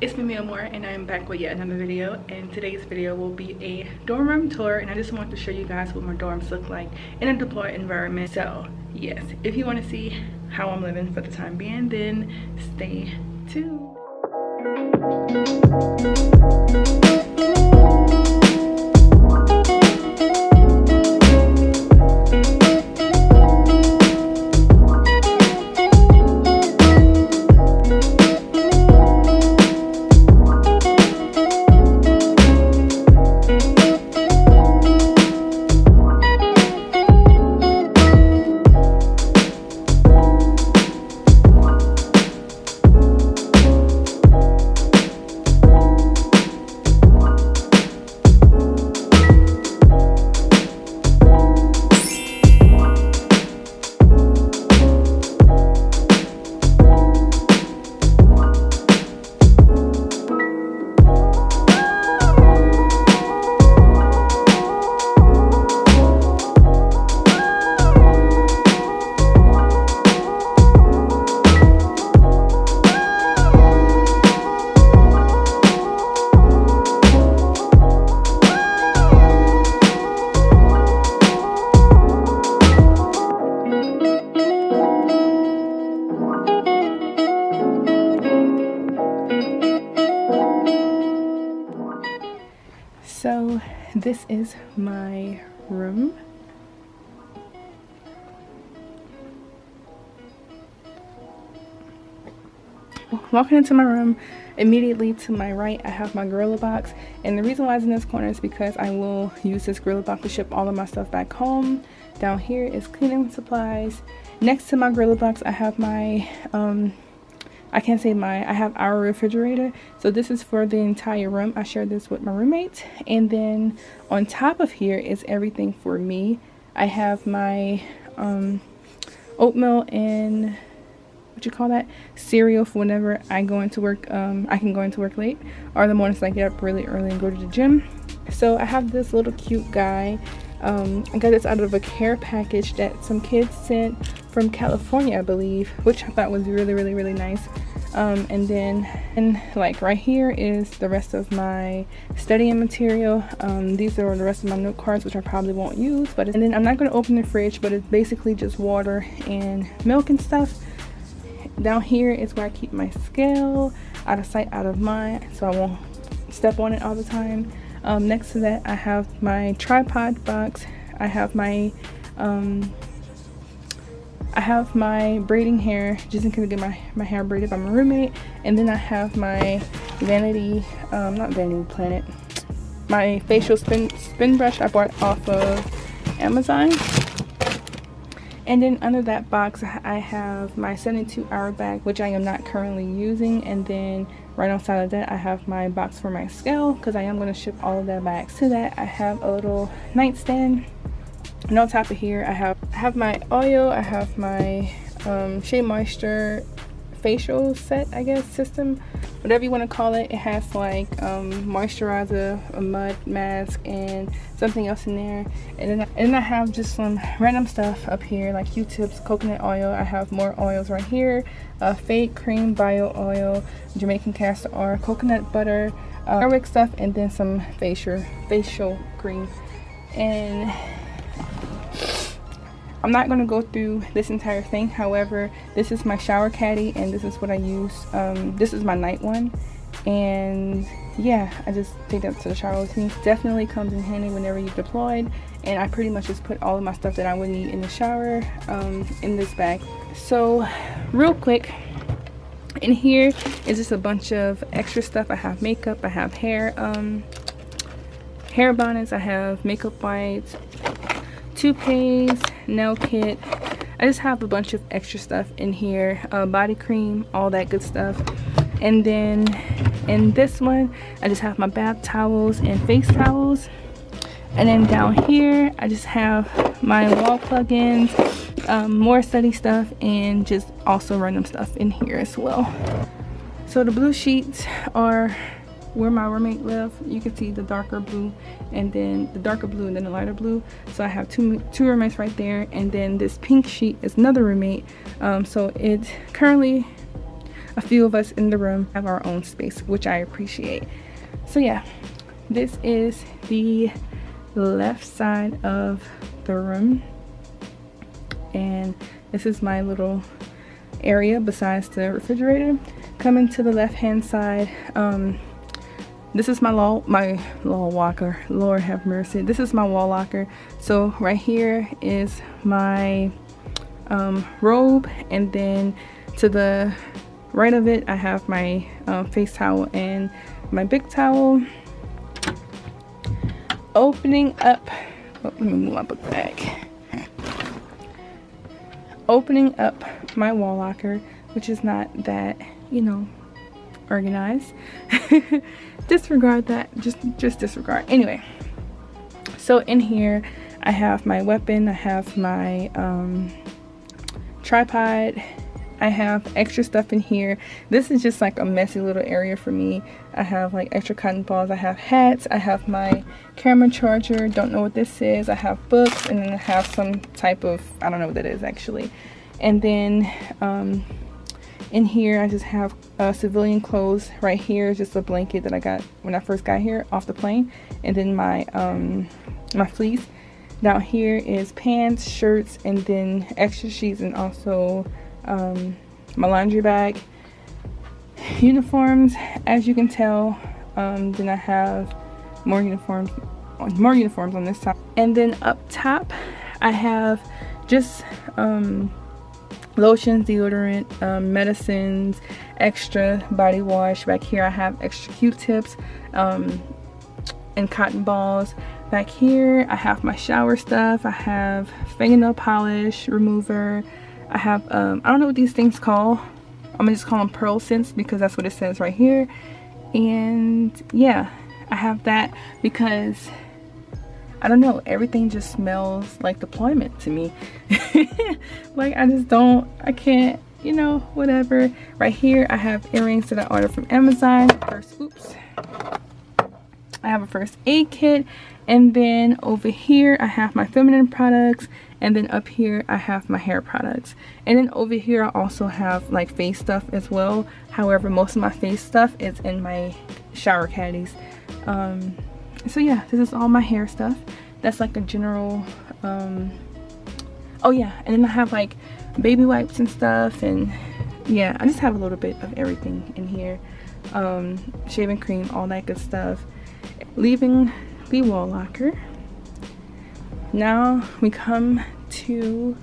It's me, Mia Moore, and I'm back with yet another video. And today's video will be a dorm room tour, and I just want to show you guys what my dorms look like in a deployed environment. So yes, if you want to see how I'm living for the time being, then stay tuned. So this is my room. Walking into my room, immediately to my right I have my Gorilla Box, and the reason why it's in this corner is because I will use this Gorilla Box to ship all of my stuff back home. Down here is cleaning supplies. Next to my Gorilla Box I have my I have our refrigerator. So this is for the entire room. I share this with my roommate. And then on top of here is everything for me. I have my oatmeal and cereal for whenever I go into work. I can go into work late, or the mornings I get up really early and go to the gym. So I have this little cute guy. I got this out of a care package that some kids sent from California, I believe, which I thought was really nice. And then like right here is the rest of my studying material. These are the rest of my note cards, which I probably won't use, and then I'm not going to open the fridge, but it's basically just water and milk and stuff. Down here is where I keep my scale, out of sight, out of mind, so I won't step on it all the time. Next to that I have my tripod box. I have my braiding hair, just in case I get my hair braided by my roommate. And then I have my not Vanity Planet, my facial spin brush I bought off of Amazon. And then under that box I have my 72-hour bag, which I am not currently using. And then right on side of that I have my box for my scale, because I am going to ship all of that back. To that I have a little nightstand. And on top of here I have my oil, I have my Shea Moisture facial set, I guess, system, whatever you want to call it. It has like moisturizer, a mud mask, and something else in there. And then I have just some random stuff up here, like Q-tips, coconut oil. I have more oils right here, fake cream, bio oil, Jamaican castor oil, coconut butter, Airwick stuff, and then some facial cream. And I'm not going to go through this entire thing. However, this is my shower caddy, and this is what I use. This is my night one, and yeah, I just take that to the shower with me. Definitely comes in handy whenever you're deployed, and I pretty much just put all of my stuff that I would need in the shower in this bag. So real quick, in here is just a bunch of extra stuff. I have makeup, I have hair bonnets, I have makeup wipes, toupees, nail kit. I just have a bunch of extra stuff in here, body cream, all that good stuff. And then in this one I just have my bath towels and face towels. And then down here I just have my wall plugins, more study stuff, and just also random stuff in here as well. So the blue sheets are where my roommate lives. You can see the darker blue and then the darker blue and then the lighter blue. So I have two roommates right there. And then this pink sheet is another roommate. So it's currently a few of us in the room have our own space, which I appreciate. So yeah, this is the left side of the room, and this is my little area besides the refrigerator. Coming to the left hand side, this is my wall locker. Lord have mercy. This is my wall locker. So right here is my robe, and then to the right of it I have my face towel and my big towel. Opening up, let me move my book back. Opening up my wall locker, which is not that, you know, organized. Disregard that, just disregard. Anyway, so in here I have my weapon, I have my tripod, I have extra stuff in here. This is just like a messy little area for me. I have like extra cotton balls, I have hats, I have my camera charger, don't know what this is, I have books, and then I have some type of, I don't know what that is actually. And then in here I just have civilian clothes. Right here is just a blanket that I got when I first got here off the plane, and then my my fleece. Down here is pants, shirts, and then extra sheets, and also my laundry bag. Uniforms, as you can tell, then I have more uniforms on this side. And then up top I have just lotions, deodorant, medicines, extra body wash. Back here I have extra Q-tips and cotton balls. Back here I have my shower stuff. I have fingernail polish remover. I have I don't know what these things call. I'm gonna just call them pearl scents because that's what it says right here. And yeah, I have that because I don't know, everything just smells like deployment to me. Like I can't, you know, whatever. Right here I have earrings that I ordered from Amazon. I have a first aid kit, and then over here I have my feminine products, and then up here I have my hair products, and then over here I also have like face stuff as well. However, most of my face stuff is in my shower caddies. So yeah, this is all my hair stuff. That's like a general oh yeah, and then I have like baby wipes and stuff, and yeah, I just have a little bit of everything in here. Shaving cream, all that good stuff. Leaving the wall locker, now we come to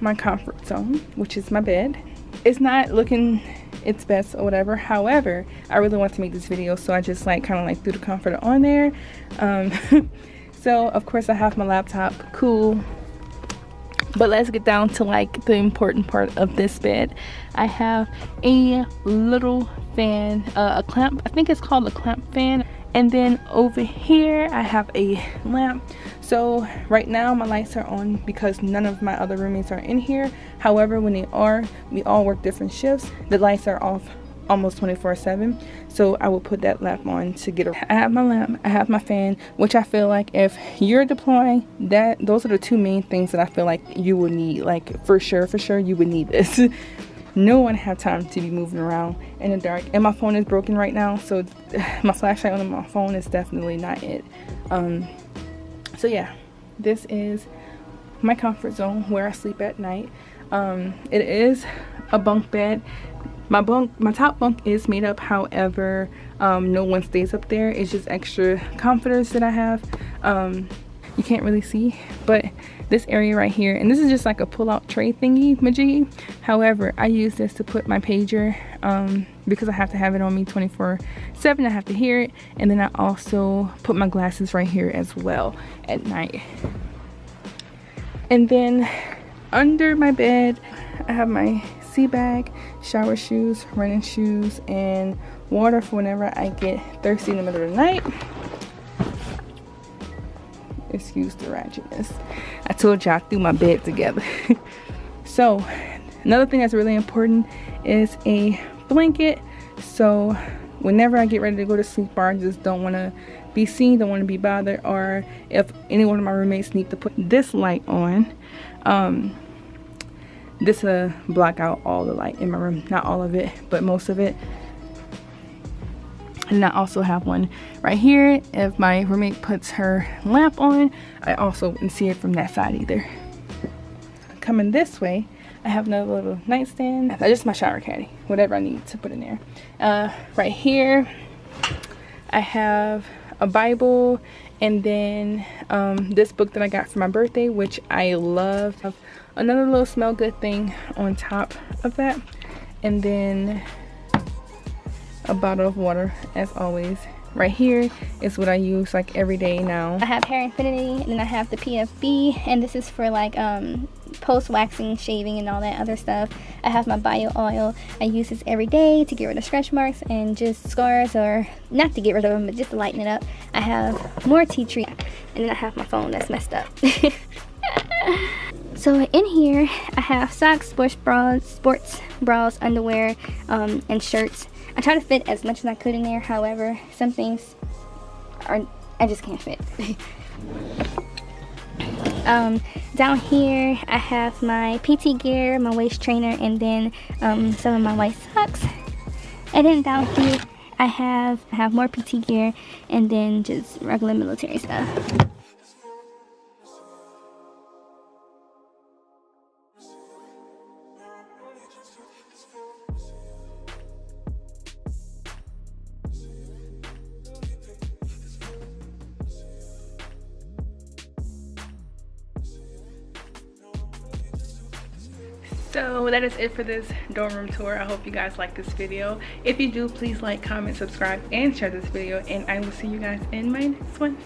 my comfort zone, which is my bed. It's not looking its best or whatever, however I really want to make this video, so I just like kind of like threw the comforter on there. So of course I have my laptop, cool. But let's get down to like the important part of this bed. I have a little fan, a clamp, I think it's called a clamp fan. And then over here I have a lamp. So right now my lights are on because none of my other roommates are in here. However, when they are, we all work different shifts. The lights are off almost 24/7, so I will put that lamp on to get around. I have my lamp, I have my fan, which I feel like if you're deploying, those are the two main things that I feel like you will need. Like for sure you would need this. No one have time to be moving around in the dark, and my phone is broken right now, so my flashlight on my phone is definitely not it. So yeah, this is my comfort zone where I sleep at night. It is a bunk bed. My top bunk is made up, however no one stays up there. It's just extra comforters that I have. You can't really see, but this area right here, and this is just like a pull-out tray thingy majiggy. However, I use this to put my pager because I have to have it on me 24/7. I have to hear it, and then I also put my glasses right here as well at night. And then under my bed I have my sea bag, shower shoes, running shoes, and water for whenever I get thirsty in the middle of the night. Excuse the ratchetness. I told you I threw my bed together. So another thing that's really important is a blanket. So whenever I get ready to go to sleep, or I just don't want to be seen, don't want to be bothered, or if any one of my roommates need to put this light on, This will block out all the light in my room. Not all of it, but most of it. And I also have one right here. If my roommate puts her lamp on, I also wouldn't see it from that side either. Coming this way, I have another little nightstand. That's just my shower caddy, whatever I need to put in there. Right here, I have a Bible, and then this book that I got for my birthday, which I love. Another little smell good thing on top of that, and then a bottle of water, as always. Right here is what I use like every day now. I have Hair Infinity, and then I have the PFB, and this is for like post-waxing, shaving, and all that other stuff. I have my bio oil. I use this every day to get rid of stretch marks and just scars, or not to get rid of them, but just to lighten it up. I have more tea tree, and then I have my phone that's messed up. So in here, I have socks, sports bras, underwear, and shirts. I try to fit as much as I could in there. However, some things I just can't fit. Down here, I have my PT gear, my waist trainer, and then some of my white socks. And then down here, I have more PT gear, and then just regular military stuff. So that is it for this dorm room tour. I hope you guys like this video. If you do, please like, comment, subscribe, and share this video, and I will see you guys in my next one.